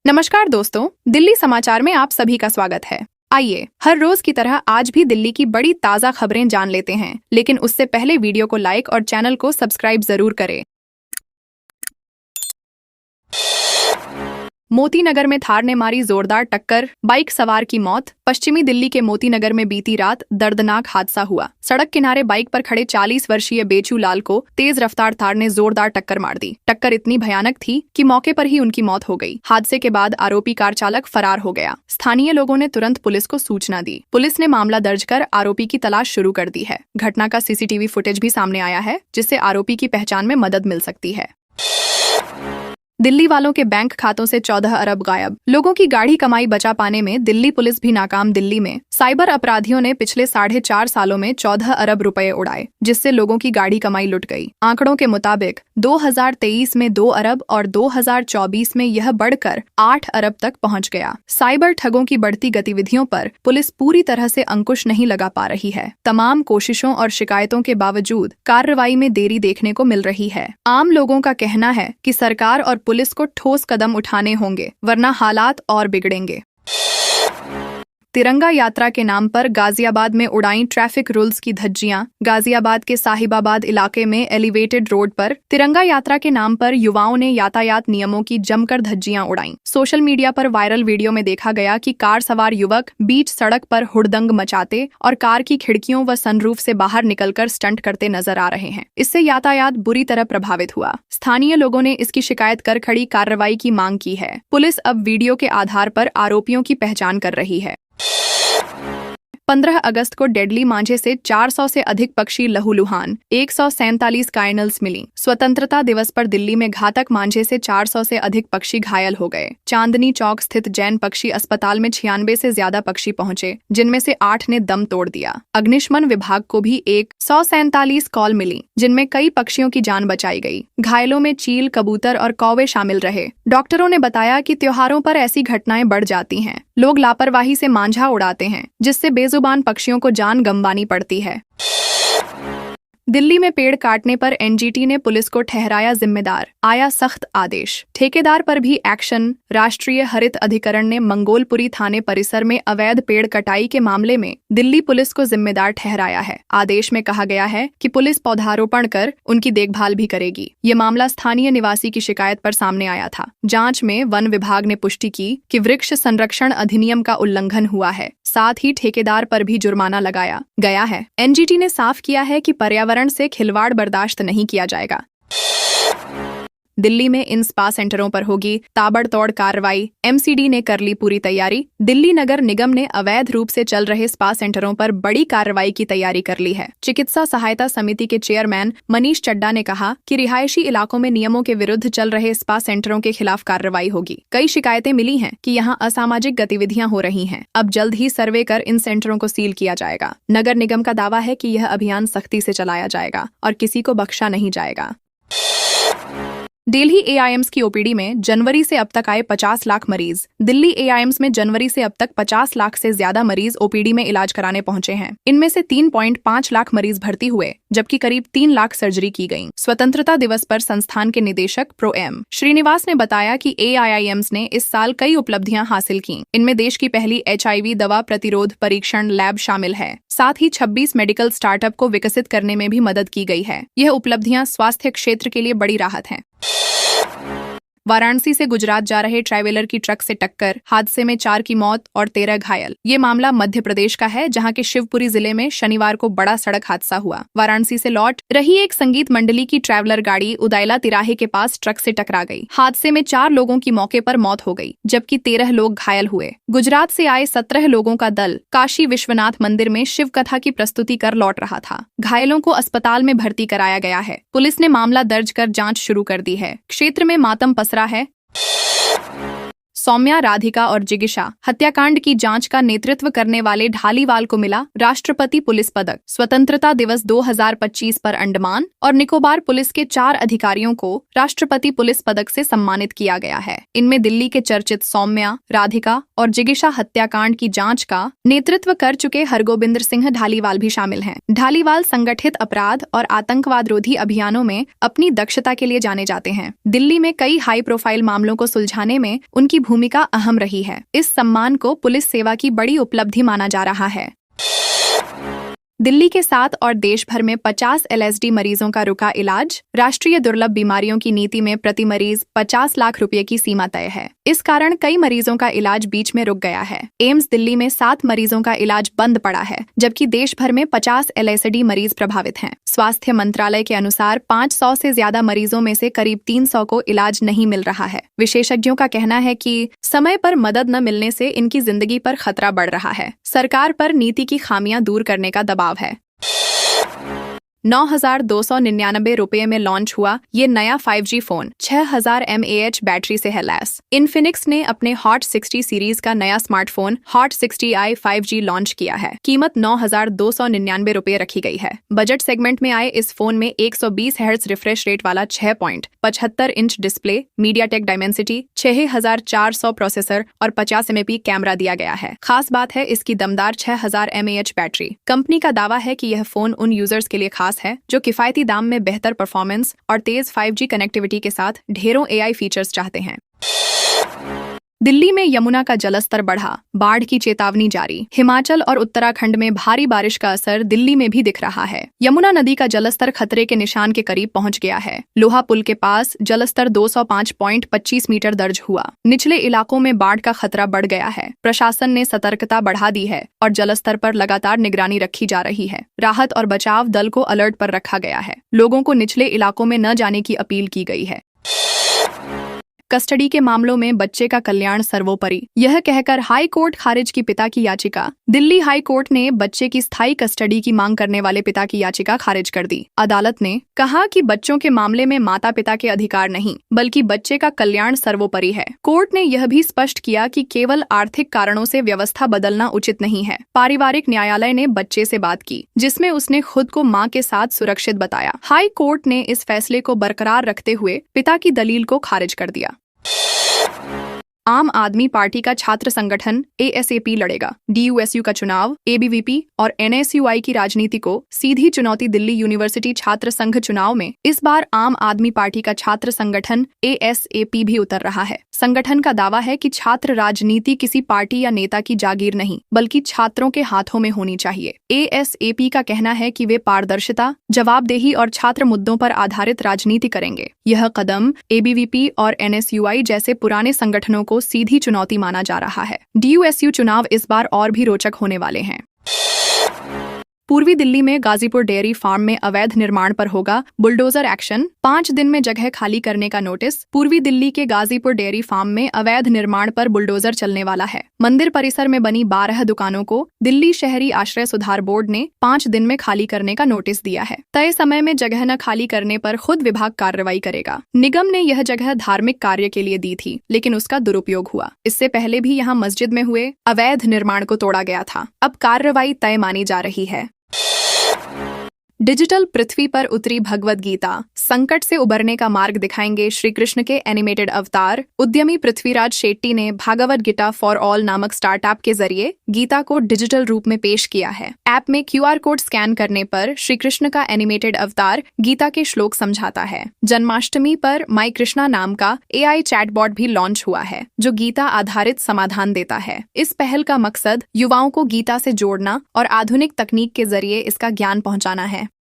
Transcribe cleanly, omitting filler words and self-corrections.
नमस्कार दोस्तों, दिल्ली समाचार में आप सभी का स्वागत है। आइए हर रोज की तरह आज भी दिल्ली की बड़ी ताज़ा खबरें जान लेते हैं, लेकिन उससे पहले वीडियो को लाइक और चैनल को सब्सक्राइब जरूर करें। मोती नगर में थार ने मारी जोरदार टक्कर, बाइक सवार की मौत। पश्चिमी दिल्ली के मोती नगर में बीती रात दर्दनाक हादसा हुआ। सड़क किनारे बाइक पर खड़े 40 वर्षीय बेचू लाल को तेज रफ्तार थार ने जोरदार टक्कर मार दी। टक्कर इतनी भयानक थी कि मौके पर ही उनकी मौत हो गई। हादसे के बाद आरोपी कार चालक फरार हो गया। स्थानीय लोगों ने तुरंत पुलिस को सूचना दी। पुलिस ने मामला दर्ज कर आरोपी की तलाश शुरू कर दी है। घटना का सीसीटीवी फुटेज भी सामने आया है, जिससे आरोपी की पहचान में मदद मिल सकती है। दिल्ली वालों के बैंक खातों से 14 अरब गायब। लोगों की गाढ़ी कमाई बचा पाने में दिल्ली पुलिस भी नाकाम। दिल्ली में साइबर अपराधियों ने पिछले 4.5 सालों में 14 अरब रुपए उड़ाए, जिससे लोगों की गाढ़ी कमाई लुट गई। आंकड़ों के मुताबिक 2023 में 2 अरब और 2024 में यह बढ़कर 8 अरब तक पहुंच गया। साइबर ठगों की बढ़ती गतिविधियों पर पुलिस पूरी तरह से अंकुश नहीं लगा पा रही है। तमाम कोशिशों और शिकायतों के बावजूद कार्रवाई में देरी देखने को मिल रही है। आम लोगों का कहना है कि सरकार और पुलिस को ठोस कदम उठाने होंगे, वरना हालात और बिगड़ेंगे। तिरंगा यात्रा के नाम पर गाजियाबाद में उड़ाई ट्रैफिक रूल्स की धज्जियां। गाजियाबाद के साहिबाबाद इलाके में एलिवेटेड रोड पर तिरंगा यात्रा के नाम पर युवाओं ने यातायात नियमों की जमकर धज्जियां उड़ाईं। सोशल मीडिया पर वायरल वीडियो में देखा गया कि कार सवार युवक बीच सड़क पर हुड़दंग मचाते और कार की खिड़कियों व सनरूफ से बाहर निकलकर स्टंट करते नजर आ रहे हैं। इससे यातायात बुरी तरह प्रभावित हुआ। स्थानीय लोगों ने इसकी शिकायत कर खड़ी कार्रवाई की मांग की है। पुलिस अब वीडियो के आधार पर आरोपियों की पहचान कर रही है। 15 अगस्त को डेडली मांझे से 400 से अधिक पक्षी लहूलुहान, 147 काइनल्स मिली। स्वतंत्रता दिवस पर दिल्ली में घातक मांझे से 400 से अधिक पक्षी घायल हो गए। चांदनी चौक स्थित जैन पक्षी अस्पताल में 96 से ज्यादा पक्षी पहुंचे, जिनमें से 8 ने दम तोड़ दिया। अग्निशमन विभाग को भी 147 कॉल मिली, जिनमें कई पक्षियों की जान बचाई गई। घायलों में चील, कबूतर और कौवे शामिल रहे। डॉक्टरों ने बताया कि त्योहारों पर ऐसी घटनाएं बढ़ जाती हैं। लोग लापरवाही से मांझा उड़ाते हैं, जिससे बेजुबान पक्षियों को जान गंवानी पड़ती है। दिल्ली में पेड़ काटने पर एनजीटी ने पुलिस को ठहराया जिम्मेदार, आया सख्त आदेश। ठेकेदार पर भी एक्शन। राष्ट्रीय हरित अधिकरण ने मंगोलपुरी थाने परिसर में अवैध पेड़ कटाई के मामले में दिल्ली पुलिस को जिम्मेदार ठहराया है। आदेश में कहा गया है कि पुलिस पौधारोपण कर उनकी देखभाल भी करेगी। ये मामला स्थानीय निवासी की शिकायत पर सामने आया था। जांच में वन विभाग ने पुष्टि की कि वृक्ष संरक्षण अधिनियम का उल्लंघन हुआ है। साथ ही ठेकेदार पर भी जुर्माना लगाया गया है। एनजीटी ने साफ किया है कि पर्यावरण से खिलवाड़ बर्दाश्त नहीं किया जाएगा। दिल्ली में इन स्पा सेंटरों पर होगी ताबड़तोड़ कार्रवाई। एमसीडी ने कर ली पूरी तैयारी। दिल्ली नगर निगम ने अवैध रूप से चल रहे स्पा सेंटरों पर बड़ी कार्रवाई की तैयारी कर ली है। चिकित्सा सहायता समिति के चेयरमैन मनीष चड्डा ने कहा कि रिहायशी इलाकों में नियमों के विरुद्ध चल रहे स्पा सेंटरों के खिलाफ कार्रवाई होगी। कई शिकायतें मिली हैं कि यहां असामाजिक गतिविधियां हो रही हैं। अब जल्द ही सर्वे कर इन सेंटरों को सील किया जाएगा। नगर निगम का दावा है कि यह अभियान सख्ती से चलाया जाएगा और किसी को बख्शा नहीं जाएगा। दिल्ली एआईएम्स की ओपीडी में जनवरी से अब तक आए 50 लाख मरीज। दिल्ली एआईएम्स में जनवरी से अब तक 50 लाख से ज्यादा मरीज ओपीडी में इलाज कराने पहुंचे हैं। इनमें से 3.5 लाख मरीज भर्ती हुए, जबकि करीब 3 लाख सर्जरी की गई। स्वतंत्रता दिवस पर संस्थान के निदेशक प्रो एम श्रीनिवास ने बताया कि एआईएम्स ने इस साल कई उपलब्धियां हासिल की। इनमें देश की पहली HIV दवा प्रतिरोध परीक्षण लैब शामिल है। साथ ही 26 मेडिकल स्टार्टअप को विकसित करने में भी मदद की गई है। यह उपलब्धियां स्वास्थ्य क्षेत्र के लिए बड़ी राहत हैं। वाराणसी से गुजरात जा रहे ट्रैवलर की ट्रक से टक्कर, हादसे में 4 की मौत और 13 घायल। ये मामला मध्य प्रदेश का है, जहां के शिवपुरी जिले में शनिवार को बड़ा सड़क हादसा हुआ। वाराणसी से लौट रही एक संगीत मंडली की ट्रैवलर गाड़ी उदायला तिराहे के पास ट्रक से टकरा गई। हादसे में 4 लोगों की मौके पर मौत हो गई, जबकि 13 लोग घायल हुए। गुजरात से आए 17 लोगों का दल काशी विश्वनाथ मंदिर में शिव कथा की प्रस्तुति कर लौट रहा था। घायलों को अस्पताल में भर्ती कराया गया है। पुलिस ने मामला दर्ज कर जाँच शुरू कर दी है। क्षेत्र में मातम पसरा है। सौम्या, राधिका और जिगिशा हत्याकांड की जांच का नेतृत्व करने वाले ढालीवाल को मिला राष्ट्रपति पुलिस पदक। स्वतंत्रता दिवस 2025 पर अंडमान और निकोबार पुलिस के 4 अधिकारियों को राष्ट्रपति पुलिस पदक से सम्मानित किया गया है। इनमें दिल्ली के चर्चित सौम्या, राधिका और जिगिशा हत्याकांड की जांच का नेतृत्व कर चुके हरगोबिंदर सिंह ढालीवाल भी शामिल हैं। ढालीवाल संगठित अपराध और आतंकवाद रोधी अभियानों में अपनी दक्षता के लिए जाने जाते हैं। दिल्ली में कई हाई प्रोफाइल मामलों को सुलझाने में उनकी भूमिका भूमिका अहम रही है। इस सम्मान को पुलिस सेवा की बड़ी उपलब्धि माना जा रहा है। दिल्ली के 7 और देश भर में 50 LSD मरीजों का रुका इलाज। राष्ट्रीय दुर्लभ बीमारियों की नीति में प्रति मरीज 50 लाख रुपए की सीमा तय है। इस कारण कई मरीजों का इलाज बीच में रुक गया है। एम्स दिल्ली में 7 मरीजों का इलाज बंद पड़ा है, जबकि देश भर में 50 LSD मरीज प्रभावित हैं। स्वास्थ्य मंत्रालय के अनुसार 500 से ज्यादा मरीजों में से करीब 300 को इलाज नहीं मिल रहा है। विशेषज्ञों का कहना है कि समय पर मदद न मिलने से इनकी जिंदगी पर खतरा बढ़ रहा है। सरकार पर नीति की खामियां दूर करने का दबाव है। 9,299 रुपये में लॉन्च हुआ ये नया 5G फोन 6000 mAh बैटरी से है लैस। इन्फिनिक्स ने अपने हॉट 60 सीरीज का नया smartphone hot 60i 5G launch किया है। कीमत 9,299 रुपये रखी गई है। बजट सेगमेंट में आए इस फोन में 120 हर्ट्ज रिफ्रेश रेट वाला 6.75 inch display, MediaTek Dimensity 6400 processor और 50 MP कैमरा दिया गया है। खास बात है इसकी दमदार 6000 mAh बैटरी। कंपनी का दावा है कि यह फोन उन यूजर्स के लिए खास है जो किफायती दाम में बेहतर परफॉर्मेंस और तेज 5G कनेक्टिविटी के साथ ढेरों AI फीचर्स चाहते हैं। दिल्ली में यमुना का जलस्तर बढ़ा, बाढ़ की चेतावनी जारी। हिमाचल और उत्तराखंड में भारी बारिश का असर दिल्ली में भी दिख रहा है। यमुना नदी का जलस्तर खतरे के निशान के करीब पहुंच गया है। लोहा पुल के पास जलस्तर 205.25 मीटर दर्ज हुआ। निचले इलाकों में बाढ़ का खतरा बढ़ गया है। प्रशासन ने सतर्कता बढ़ा दी है और जलस्तर पर लगातार निगरानी रखी जा रही है। राहत और बचाव दल को अलर्ट पर रखा गया है। लोगों को निचले इलाकों में न जाने की अपील की गई है। कस्टडी के मामलों में बच्चे का कल्याण सर्वोपरि, यह कहकर हाई कोर्ट खारिज की पिता की याचिका। दिल्ली हाई कोर्ट ने बच्चे की स्थायी कस्टडी की मांग करने वाले पिता की याचिका खारिज कर दी। अदालत ने कहा कि बच्चों के मामले में माता पिता के अधिकार नहीं, बल्कि बच्चे का कल्याण सर्वोपरि है। कोर्ट ने यह भी स्पष्ट किया कि केवल आर्थिक कारणों से व्यवस्था बदलना उचित नहीं है। पारिवारिक न्यायालय ने बच्चे से बात की, जिसमें उसने खुद को मां के साथ सुरक्षित बताया। हाई कोर्ट ने इस फैसले को बरकरार रखते हुए पिता की दलील को खारिज कर दिया। आम आदमी पार्टी का छात्र संगठन ASAP लड़ेगा। DUSU का चुनाव, ABVP और NSUI की राजनीति को सीधी चुनौती। दिल्ली यूनिवर्सिटी छात्र संघ चुनाव में इस बार आम आदमी पार्टी का छात्र संगठन ASAP भी उतर रहा है। संगठन का दावा है कि छात्र राजनीति किसी पार्टी या नेता की जागीर नहीं, बल्कि छात्रों के हाथों में होनी चाहिए। ASAP का कहना है कि वे पारदर्शिता, जवाबदेही और छात्र मुद्दों पर आधारित राजनीति करेंगे। यह कदम ABVP और NSUI जैसे पुराने संगठनों को सीधी चुनौती माना जा रहा है। DUSU चुनाव इस बार और भी रोचक होने वाले हैं। पूर्वी दिल्ली में गाजीपुर डेयरी फार्म में अवैध निर्माण पर होगा बुलडोजर एक्शन। 5 दिन में जगह खाली करने का नोटिस। पूर्वी दिल्ली के गाजीपुर डेयरी फार्म में अवैध निर्माण पर बुलडोजर चलने वाला है। मंदिर परिसर में बनी 12 दुकानों को दिल्ली शहरी आश्रय सुधार बोर्ड ने 5 दिन में खाली करने का नोटिस दिया है। तय समय में जगह न खाली करने पर खुद विभाग कार्रवाई करेगा। निगम ने यह जगह धार्मिक कार्य के लिए दी थी, लेकिन उसका दुरुपयोग हुआ। इससे पहले भी यहाँ मस्जिद में हुए अवैध निर्माण को तोड़ा गया था। अब कार्रवाई तय मानी जा रही है। डिजिटल पृथ्वी पर उतरी भगवद गीता, संकट से उबरने का मार्ग दिखाएंगे श्री कृष्ण के एनिमेटेड अवतार। उद्यमी पृथ्वीराज शेट्टी ने भागवत गीता फॉर ऑल नामक स्टार्टअप के जरिए गीता को डिजिटल रूप में पेश किया है। ऐप में QR कोड स्कैन करने पर श्री कृष्ण का एनिमेटेड अवतार गीता के श्लोक समझाता है। जन्माष्टमी पर माई कृष्णा नाम का AI चैटबॉट भी लॉन्च हुआ है, जो गीता आधारित समाधान देता है। इस पहल का मकसद युवाओं को गीता से जोड़ना और आधुनिक तकनीक के जरिए इसका ज्ञान पहुंचाना है।